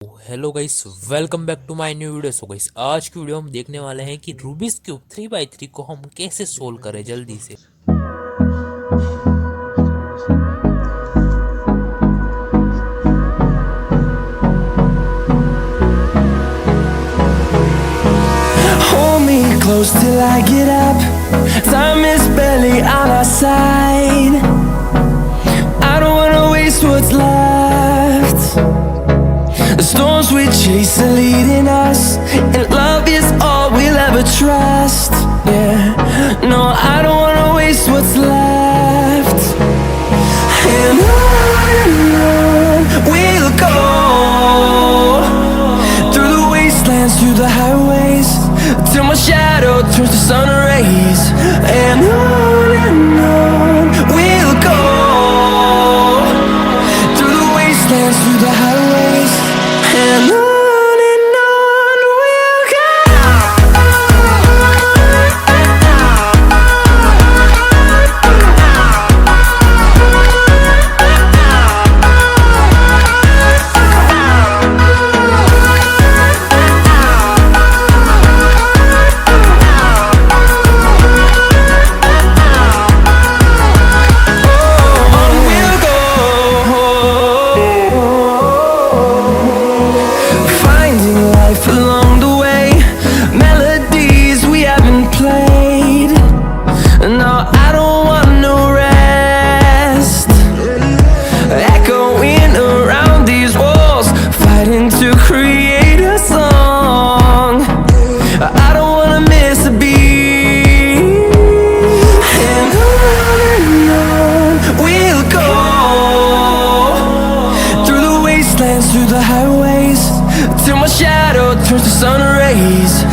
Hello guys, welcome back to my new video. So guys, आज की video हम देखने वाले हैं कि रूबिक्स क्यूब 3x3 को हम कैसे सोल्व करें जल्दी से। Hold me close till I get up. Time is barely on our side. I don't wanna waste what's left. The storms we chase are leading us, and love is all we'll ever trust. Yeah, no, I don't wanna waste what's left. And on we'll go, through the wastelands, through the highways, till my shadow turns to sun rays. And on we'll go, through the wastelands, through the highways, and on we'll go. Along the way, melodies we haven't played. No, I don't want no rest. Echoing around these walls, fighting to create a song. I don't wanna miss a beat. And on we'll go, through the wastelands, through the highways, till my shadow turns to sun rays.